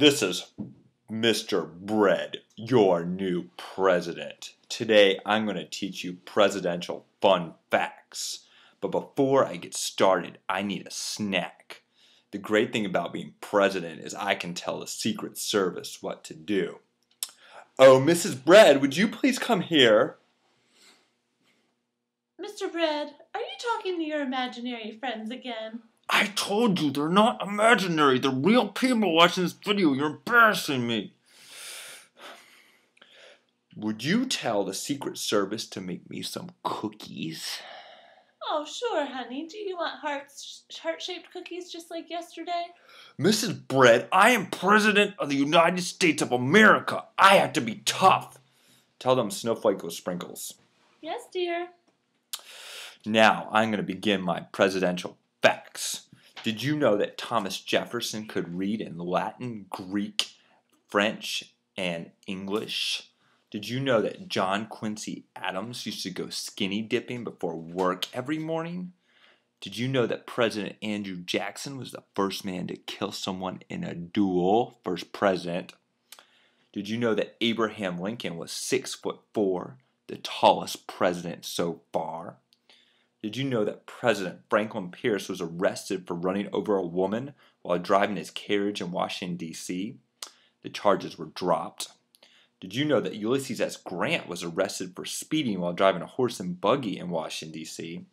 This is Mr. Bread, your new president. Today I'm going to teach you presidential fun facts. But before I get started, I need a snack. The great thing about being president is I can tell the Secret Service what to do. Oh, Mrs. Bread, would you please come here? Mr. Bread, are you talking to your imaginary friends again? I told you they're not imaginary. They're real people watching this video. You're embarrassing me. Would you tell the Secret Service to make me some cookies? Oh, sure, honey. Do you want heart-shaped cookies just like yesterday? Mrs. Bread, I am President of the United States of America. I have to be tough. Tell them snowflake with sprinkles. Yes, dear. Now, I'm going to begin my presidential facts. Did you know that Thomas Jefferson could read in Latin, Greek, French, and English? Did you know that John Quincy Adams used to go skinny dipping before work every morning? Did you know that President Andrew Jackson was the first man to kill someone in a duel, first president? Did you know that Abraham Lincoln was 6'4", the tallest president so far? Did you know that President Franklin Pierce was arrested for running over a woman while driving his carriage in Washington, D.C.? The charges were dropped. Did you know that Ulysses S. Grant was arrested for speeding while driving a horse and buggy in Washington, D.C.?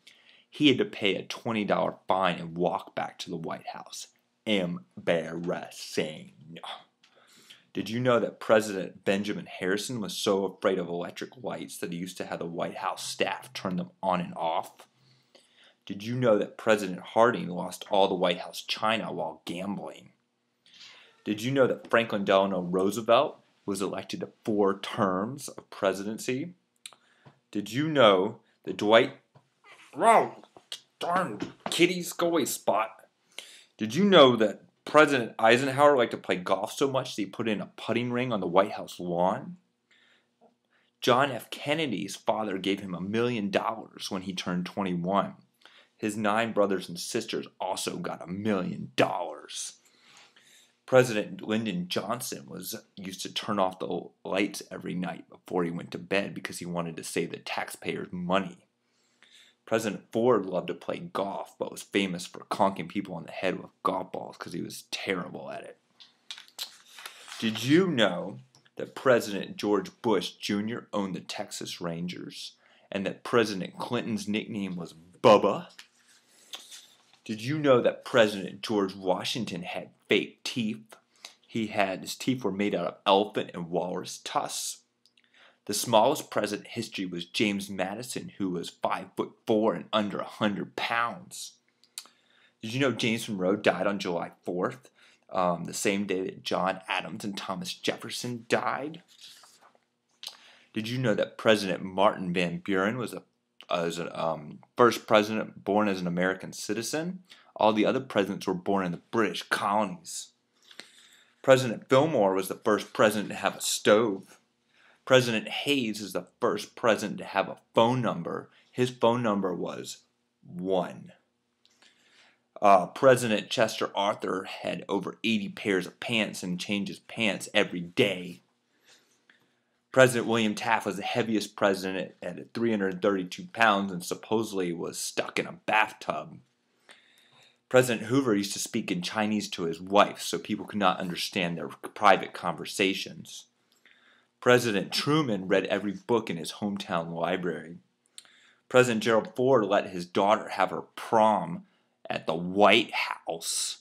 He had to pay a $20 fine and walk back to the White House. Embarrassing. Did you know that President Benjamin Harrison was so afraid of electric lights that he used to have the White House staff turn them on and off? Did you know that President Harding lost all the White House china while gambling? Did you know that Franklin Delano Roosevelt was elected to 4 terms of presidency? Did you know that Dwight... Oh, darn kitties, go away, Spot. Did you know that President Eisenhower liked to play golf so much that he put in a putting ring on the White House lawn? John F. Kennedy's father gave him $1 million when he turned 21. His 9 brothers and sisters also got $1 million. President Lyndon Johnson used to turn off the lights every night before he went to bed because he wanted to save the taxpayers money. President Ford loved to play golf, but was famous for conking people in the head with golf balls because he was terrible at it. Did you know that President George Bush Jr. owned the Texas Rangers and that President Clinton's nickname was Bubba? Did you know that President George Washington had fake teeth? His teeth were made out of elephant and walrus tusks. The smallest president in history was James Madison, who was 5'4" and under 100 pounds. Did you know James Monroe died on July 4th, the same day that John Adams and Thomas Jefferson died? Did you know that President Martin Van Buren was the first president born as an American citizen? All the other presidents were born in the British colonies. President Fillmore was the first president to have a stove. President Hayes is the first president to have a phone number. His phone number was 1. President Chester Arthur had over 80 pairs of pants and changed his pants every day. President William Taft was the heaviest president at 332 pounds and supposedly was stuck in a bathtub. President Hoover used to speak in Chinese to his wife so people could not understand their private conversations. President Truman read every book in his hometown library. President Gerald Ford let his daughter have her prom at the White House.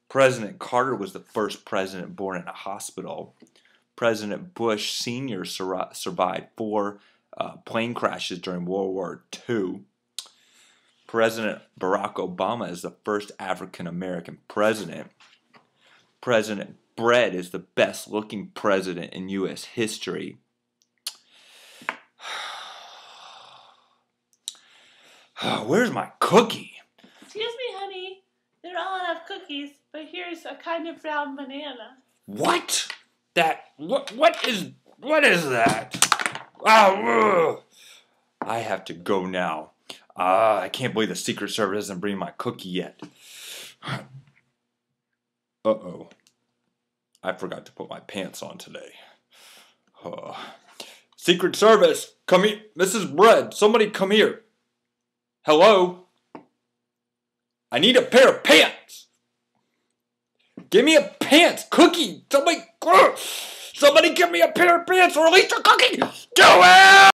President Carter was the first president born in a hospital. President Bush Sr. survived 4 plane crashes during World War II. President Barack Obama is the first African-American president. President Bread is the best-looking president in U.S. history. Where's my cookie? Excuse me, honey. They're all out of cookies, but here's a kind of brown banana. What? What is that? Oh, I have to go now. I can't believe the Secret Service doesn't bring my cookie yet. Uh-oh. I forgot to put my pants on today. Secret Service, come here. Mrs. Bread, somebody come here. Hello? I need a pair of pants. Give me a pants. Cookie, somebody give me a pair of pants or at least a cookie. Do it!